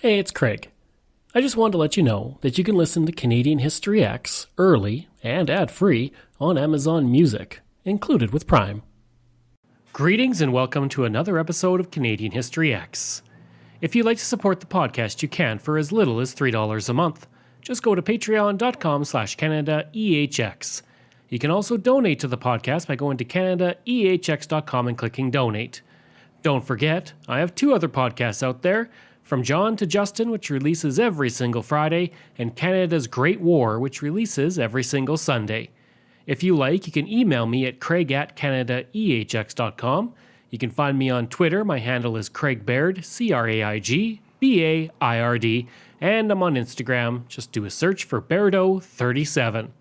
Hey, it's Craig. I just wanted to let you know that you can listen to Canadian History X early and ad-free on Amazon Music, included with Prime. Greetings and welcome to another episode of Canadian History X. If you'd like to support the podcast, you can for as little as $3 a month. Just go to patreon.com/CanadaEHX. You can also donate to the podcast by going to CanadaEHX.com and clicking donate. Don't forget, I have two other podcasts out there, From John to Justin, which releases every single Friday, and Canada's Great War, which releases every single Sunday. If you like, you can email me at craig@CanadaEHX.com. You can find me on Twitter. My handle is Craig Baird, CraigBaird, and I'm on Instagram. Just do a search for Bairdo37.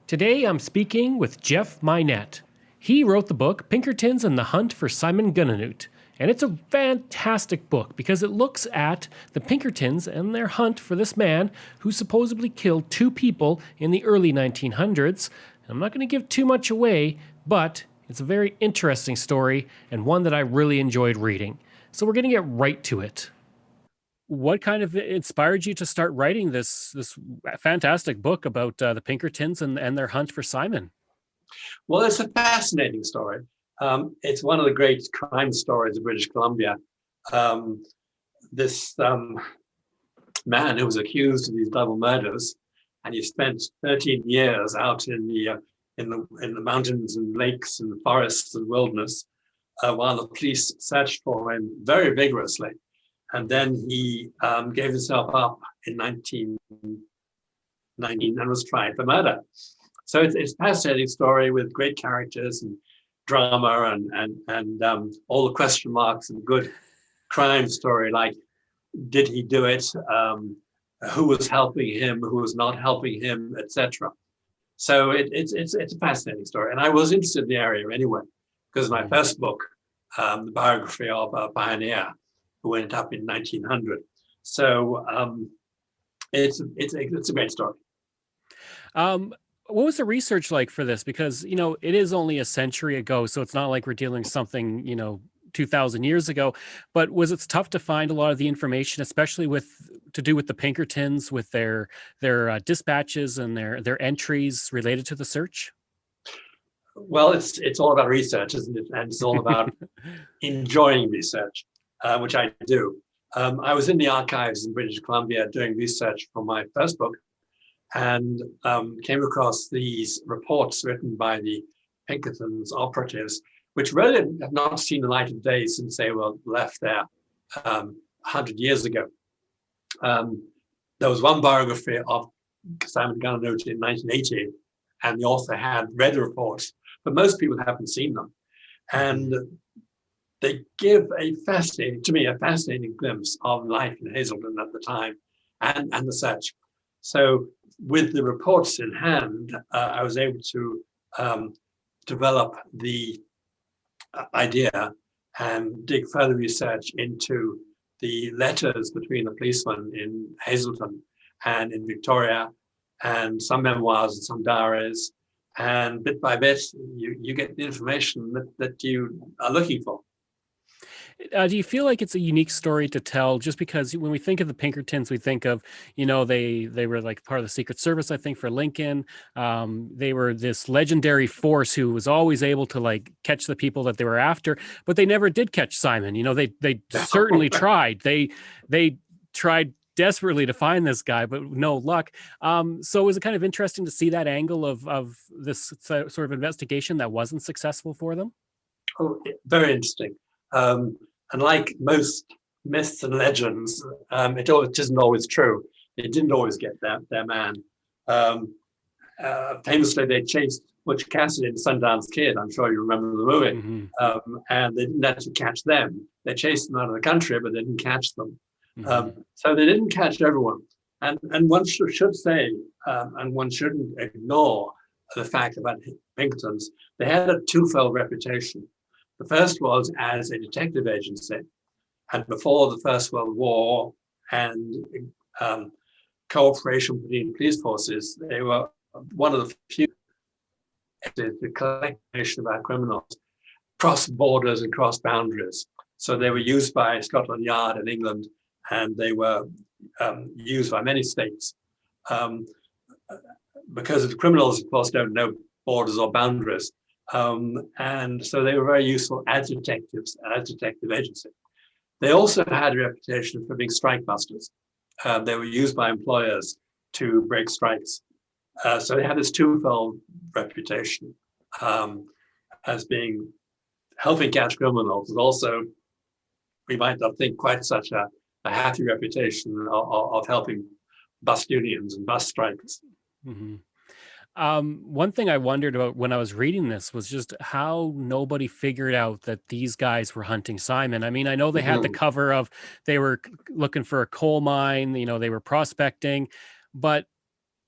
Today I'm speaking with Geoff Mynett. He wrote the book Pinkertons and the Hunt for Simon Gunanoot. And it's a fantastic book because it looks at the Pinkertons and their hunt for this man who supposedly killed two people in the early 1900s. I'm not going to give too much away, but it's a very interesting story and one that I really enjoyed reading. So we're going to get right to it. What kind of inspired you to start writing this fantastic book about the Pinkertons and their hunt for Simon? Well, it's a fascinating story. It's one of the great crime stories of British Columbia. This man who was accused of these double murders, and he spent 13 years out in the mountains and lakes and forests and wilderness, while the police searched for him very vigorously. And then he gave himself up in 1919 and was tried for murder. So it's a fascinating story with great characters and drama and all the question marks and good crime story, like did he do it, who was helping him, who was not helping him, etc. So it's a fascinating story, and I was interested in the area anyway because my first book, the biography of a pioneer who went up in 1900. So it's a great story. What was the research like for this? Because, it is only a century ago, so it's not like we're dealing something, 2,000 years ago. But was it tough to find a lot of the information, especially to do with the Pinkertons, with their dispatches and their entries related to the search? Well, it's all about research, isn't it? And it's all about enjoying research, which I do. I was in the archives in British Columbia doing research for my first book, and came across these reports written by the Pinkertons operatives, which really have not seen the light of day since they were left there 100 years ago. There was one biography of Simon Gunanoot in 1980, and the author had read the reports, but most people haven't seen them. And they give a fascinating glimpse of life in Hazelton at the time and the search. So with the reports in hand, I was able to develop the idea and dig further research into the letters between the policemen in Hazelton and in Victoria, and some memoirs and some diaries. And bit by bit, you get the information that you are looking for. Do you feel like it's a unique story to tell? Just because when we think of the Pinkertons, we think of, they were like part of the Secret Service, I think, for Lincoln. They were this legendary force who was always able to catch the people that they were after, but they never did catch Simon. They certainly tried. They tried desperately to find this guy, but no luck. So it was kind of interesting to see that angle of this sort of investigation that wasn't successful for them. Oh, very interesting. And like most myths and legends, it isn't always true. They didn't always get their man. Famously, they chased Butch Cassidy in Sundance Kid. I'm sure you remember the movie. Mm-hmm. And they didn't actually catch them. They chased them out of the country, but they didn't catch them. Mm-hmm. So they didn't catch everyone. And one should say, and one shouldn't ignore the fact about Pinkertons, they had a twofold reputation. The first was as a detective agency, and before the First World War and cooperation between police forces, they were one of the few to collect information about criminals, cross borders and cross boundaries. So they were used by Scotland Yard in England and they were used by many states. Because the criminals, of course, don't know borders or boundaries. And so they were very useful as detectives, as detective agency. They also had a reputation for being strike busters. They were used by employers to break strikes. So they had this twofold reputation as being helping catch criminals, and also we might not think quite such a happy reputation of helping bust unions and bust strikes. Mm-hmm. One thing I wondered about when I was reading this was just how nobody figured out that these guys were hunting Simon. I mean, I know they had the cover of they were looking for a coal mine, they were prospecting, but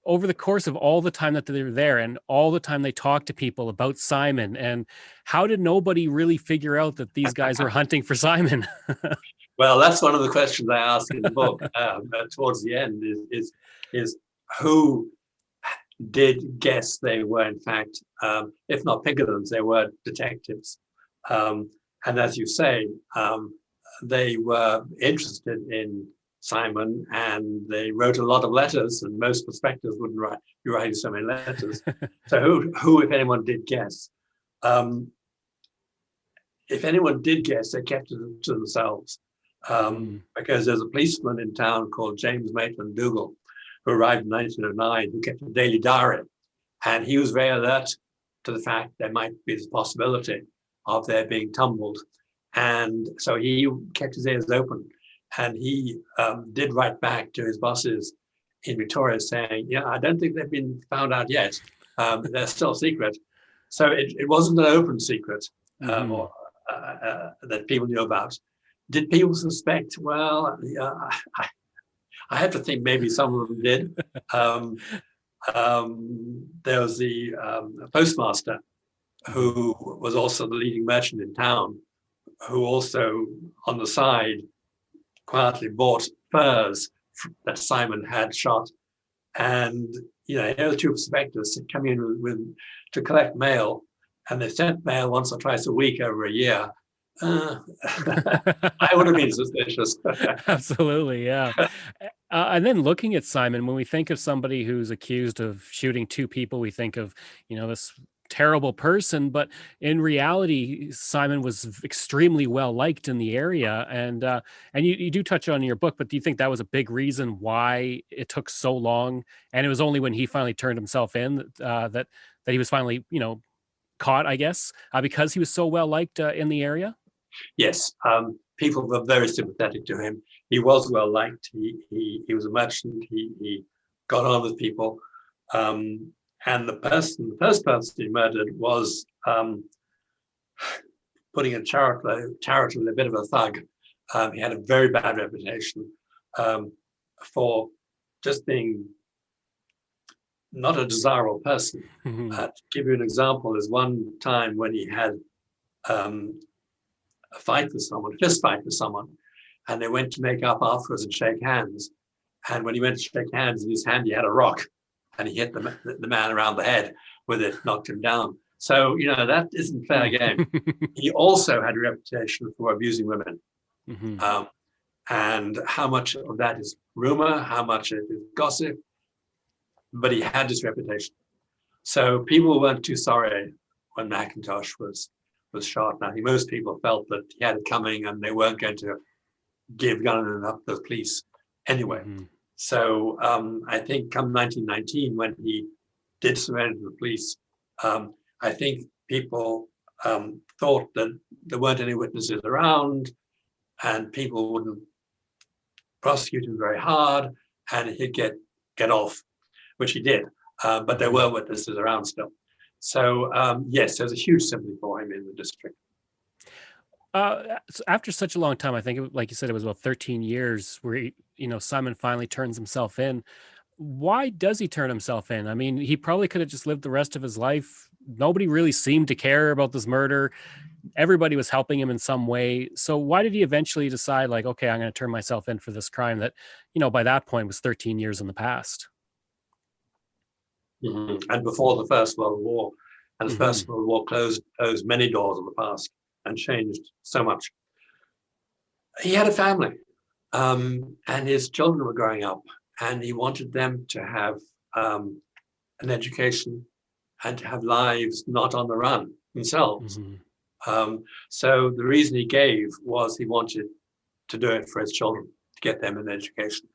over the course of all the time that they were there and all the time they talked to people about Simon, and how did nobody really figure out that these guys were hunting for Simon? Well, that's one of the questions I ask in the book towards the end is who did guess they were, in fact, if not Pinkertons, they were detectives. And as you say, they were interested in Simon, and they wrote a lot of letters, and most prospectors wouldn't be writing so many letters. So who, if anyone, did guess? If anyone did guess, they kept it to themselves. Because there's a policeman in town called James Maitland Dougal, who arrived in 1909, who kept a daily diary. And he was very alert to the fact there might be this possibility of their being tumbled. And so he kept his ears open. And he did write back to his bosses in Victoria saying, yeah, I don't think they've been found out yet. They're still secret. So it wasn't an open secret that people knew about. Did people suspect? Well, I have to think maybe some of them did. There was the postmaster, who was also the leading merchant in town, who also, on the side, quietly bought furs that Simon had shot. And, here are two prospectors coming in to collect mail, and they sent mail once or twice a week over a year. I would have been suspicious. Absolutely, yeah. And then looking at Simon, when we think of somebody who's accused of shooting two people, we think of, this terrible person. But in reality, Simon was extremely well liked in the area. And you do touch on in your book, but do you think that was a big reason why it took so long? And it was only when he finally turned himself in that he was finally, caught, I guess, because he was so well liked in the area? Yes, people were very sympathetic to him. He was well liked. He was a merchant. He got on with people. And the first person he murdered was putting it charitably, a bit of a thug. He had a very bad reputation for just being not a desirable person. To give you an example, there's one time when he had a fist fight with someone, and they went to make up afterwards and shake hands. And when he went to shake hands, in his hand he had a rock, and he hit the man around the head with it, knocked him down. So that isn't fair game. He also had a reputation for abusing women, and how much of that is rumor, how much it is gossip, but he had this reputation. So people weren't too sorry when McIntosh was shot. I think most people felt that he had it coming and they weren't going to give Gunn up the police anyway. So I think come 1919, when he did surrender to the police, I think people thought that there weren't any witnesses around and people wouldn't prosecute him very hard and he'd get off, which he did. But there were witnesses around still. So yes, there's a huge sympathy for him in the district. So after such a long time, I think, like you said, it was about 13 years where Simon finally turns himself in. Why does he turn himself in? I mean, he probably could have just lived the rest of his life. Nobody really seemed to care about this murder. Everybody was helping him in some way. So why did he eventually decide, like, okay, I'm going to turn myself in for this crime that, by that point was 13 years in the past? And before the First World War. And the First World War closed many doors of the past and changed so much. He had a family. And his children were growing up, and he wanted them to have an education and to have lives not on the run themselves. So the reason he gave was he wanted to do it for his children, to get them an education.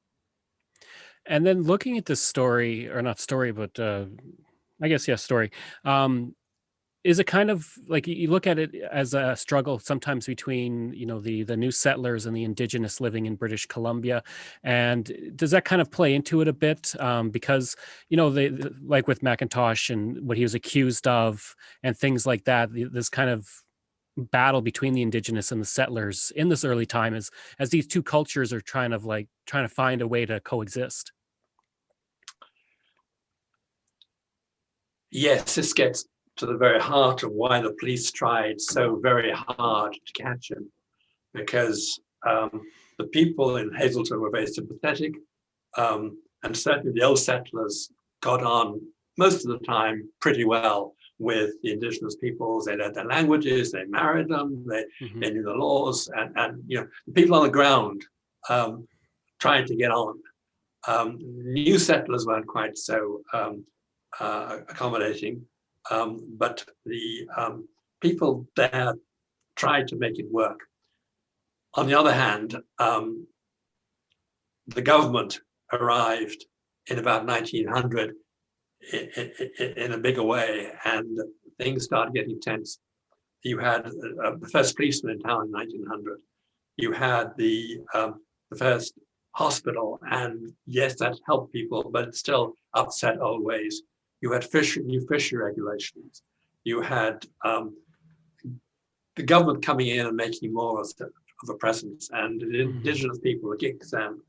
And then looking at this story, or not story, but I guess, yeah, story. Is it kind of like you look at it as a struggle sometimes between, the new settlers and the indigenous living in British Columbia? And does that kind of play into it a bit? Because, like with Macintosh and what he was accused of and things like that, this kind of battle between the indigenous and the settlers in this early time as these two cultures are trying to find a way to coexist. Yes, this gets to the very heart of why the police tried so very hard to catch him, because the people in Hazleton were very sympathetic, and certainly the old settlers got on most of the time pretty well with the indigenous peoples. They learned their languages, they married them, they knew the laws, and the people on the ground tried to get on. New settlers weren't quite so accommodating, but the people there tried to make it work. On the other hand, the government arrived in about 1900 in a bigger way, and things started getting tense. You had the first policeman in town in 1900. You had the first hospital, and yes, that helped people, but it still upset old ways. You had new fishery regulations. You had the government coming in and making more of a presence, and the indigenous people, the Gitxsan,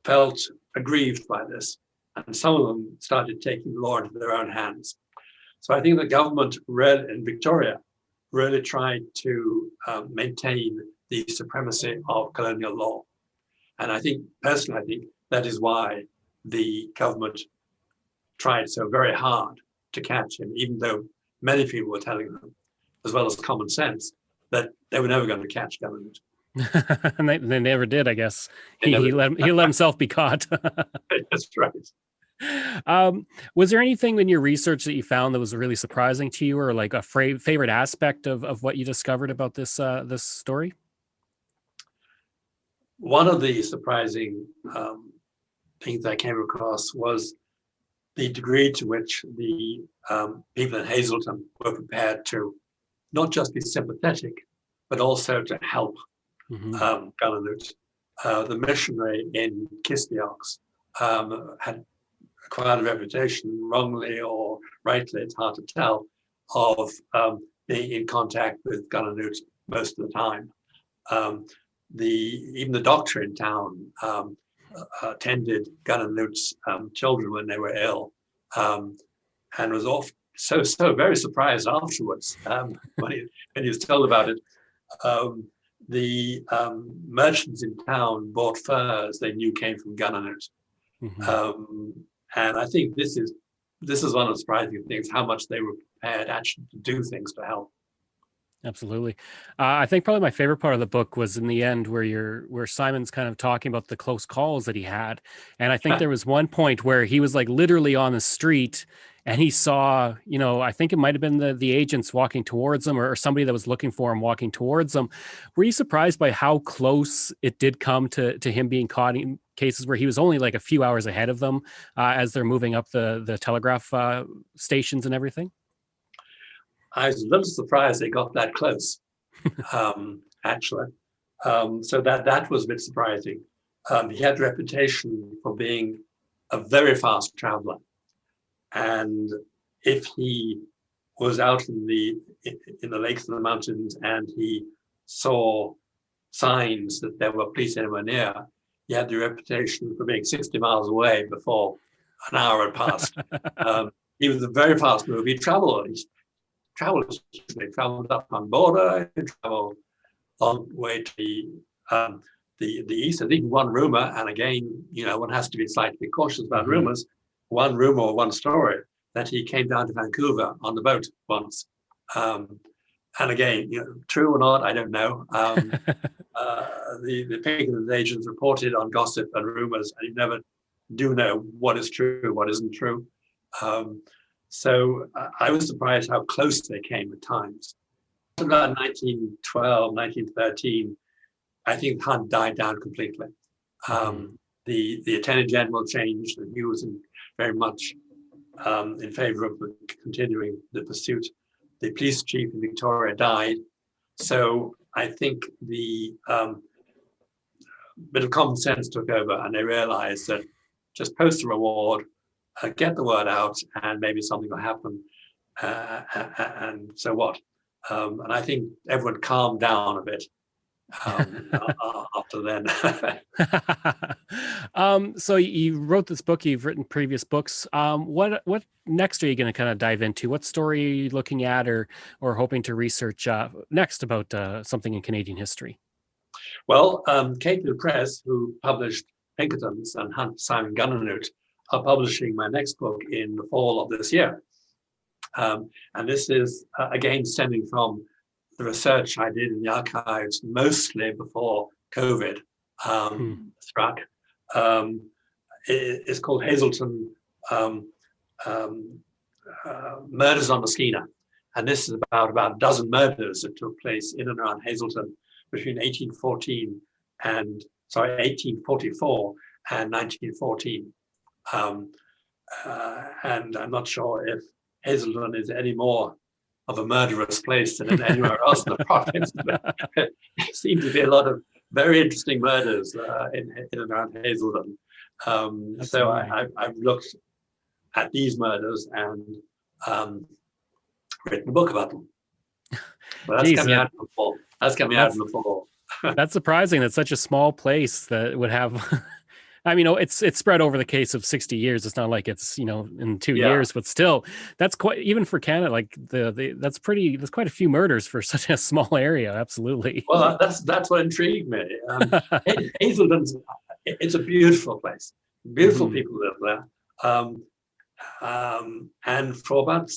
felt aggrieved by this, and some of them started taking the law into their own hands. So I think the government in Victoria really tried to maintain the supremacy of colonial law. And I think, personally, that is why the government tried so very hard to catch him, even though many people were telling them, as well as common sense, that they were never going to catch Gananoot. And they never did, I guess. He let himself be caught. That's right. Was there anything in your research that you found that was really surprising to you, or like a favorite aspect of what you discovered about this story? One of the surprising things I came across was the degree to which the people in Hazleton were prepared to not just be sympathetic, but also to help Gananoot. The missionary in Kisteox had acquired a reputation, wrongly or rightly, it's hard to tell, of being in contact with Gananoot most of the time. Even the doctor in town attended Gananoot's children when they were ill, and was so very surprised afterwards when he was told about it. The merchants in town bought furs they knew came from Gananoot. And I think this is one of the surprising things, how much they were prepared actually to do things to help. Absolutely. I think probably my favorite part of the book was in the end where Simon's kind of talking about the close calls that he had. And I think there was one point where he was like literally on the street and he saw, I think it might've been the agents walking towards him or somebody that was looking for him walking towards him. Were you surprised by how close it did come to him being caught in cases where he was only like a few hours ahead of them as they're moving up the telegraph stations and everything? I was a little surprised they got that close, actually. So that was a bit surprising. He had a reputation for being a very fast traveler. And if he was out in the lakes and the mountains and he saw signs that there were police anywhere near, he had the reputation for being 60 miles away before an hour had passed. He was a very fast mover. He traveled up on border, he traveled all the way to the east. I think one rumor, and again, one has to be slightly cautious about rumors, one rumor or one story that he came down to Vancouver on the boat once. And again, true or not, I don't know. The Pinkerton's agents reported on gossip and rumors, and you never do know what is true, what isn't true. So I was surprised how close they came at times. About 1912, 1913, I think the hunt died down completely. The Attorney General changed, and he was very much in favor of continuing the pursuit. The police chief in Victoria died. So I think the bit of common sense took over, and they realized that just post a reward, get the word out, and maybe something will happen. And so what? And I think everyone calmed down a bit after then. So you wrote this book, you've written previous books. What next are you going to kind of dive into? What story are you looking at or hoping to research next about something in Canadian history? Well, Caitlin Press, who published Pinkertons and Hunt Simon Gunnernoot, are publishing my next book in the fall of this year. And this is, again, stemming from the research I did in the archives, mostly before COVID struck. It's called Hazelton Murders on the Skeena. And this is about a dozen murders that took place in and around Hazelton between 1844 and 1914. And I'm not sure if Hazelton is any more of a murderous place than anywhere else in the province. But there seem to be a lot of very interesting murders in and around Hazelton. So I've looked at these murders and written a book about them. But that's coming out in the fall. That's coming out in the fall. That's surprising that such a small place that would have... I mean, it's spread over the case of 60 years. It's not like it's, in 2 years, but still, that's quite, even for Canada, like that's quite a few murders for such a small area. Absolutely. Well, that's what intrigued me. Hazelton's, it's a beautiful place. Beautiful people live there. And for about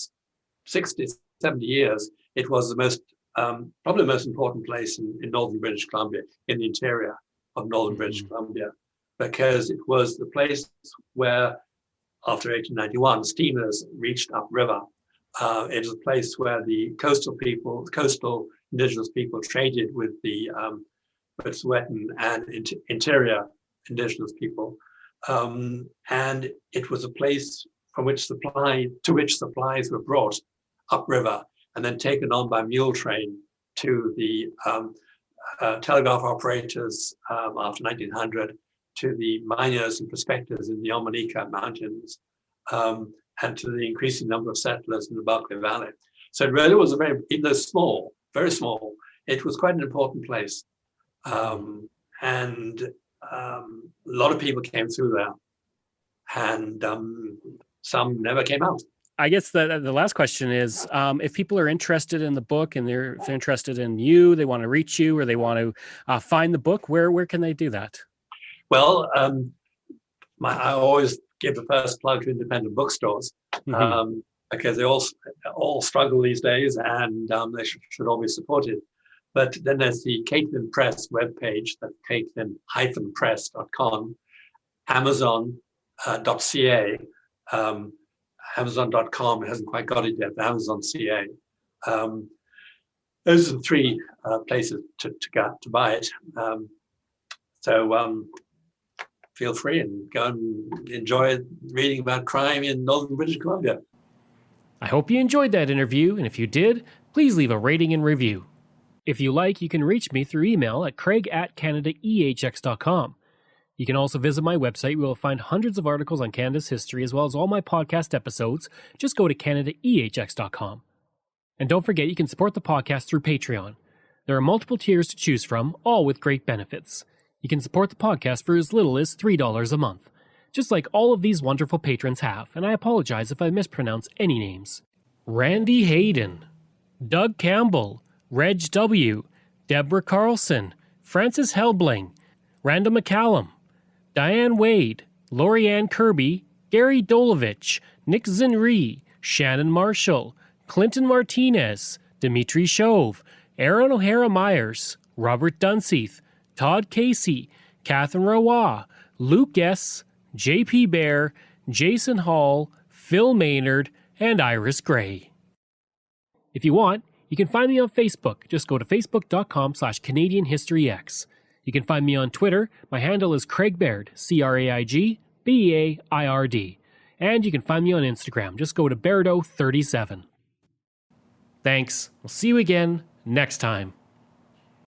60, 70 years, it was the most, probably the most important place in northern British Columbia, in the interior of northern British Columbia. Because it was the place where, after 1891, steamers reached upriver. It was a place where the coastal indigenous people traded with the Wet'suwet'en and interior indigenous people. And it was a place to which supplies were brought upriver and then taken on by mule train to the telegraph operators after 1900, to the miners and prospectors in the Omanika Mountains, and to the increasing number of settlers in the Barclay Valley. So it really was even though small, very small, it was quite an important place. And a lot of people came through there, and some never came out. I guess the last question is, if people are interested in the book and if they're interested in you, they want to reach you, or they want to find the book, where can they do that? Well, I always give the first plug to independent bookstores because they all struggle these days, and they should all be supported. But then there's the Caitlin Press webpage, that's caitlin-press.com, Amazon.ca, Amazon.com hasn't quite got it yet, but Amazon.ca. Those are the three places to buy it. So feel free and go and enjoy reading about crime in northern British Columbia. I hope you enjoyed that interview, and if you did, please leave a rating and review. If you like, you can reach me through email at craig@canadaehx.com. You can also visit my website where you'll find hundreds of articles on Canada's history as well as all my podcast episodes. Just go to canadaehx.com. And don't forget, you can support the podcast through Patreon. There are multiple tiers to choose from, all with great benefits. You can support the podcast for as little as $3 a month, just like all of these wonderful patrons have, and I apologize if I mispronounce any names. Randy Hayden, Doug Campbell, Reg W., Deborah Carlson, Francis Helbling, Randall McCallum, Diane Wade, Lorianne Kirby, Gary Dolovich, Nick Zinri, Shannon Marshall, Clinton Martinez, Dimitri Shove, Aaron O'Hara Myers, Robert Dunseith, Todd Casey, Catherine Roy, Luke S., J.P. Bear, Jason Hall, Phil Maynard, and Iris Gray. If you want, you can find me on Facebook. Just go to facebook.com/CanadianHistoryX. You can find me on Twitter. My handle is Craig Baird, CraigBeard. And you can find me on Instagram. Just go to Bairdo37. Thanks. We'll see you again next time.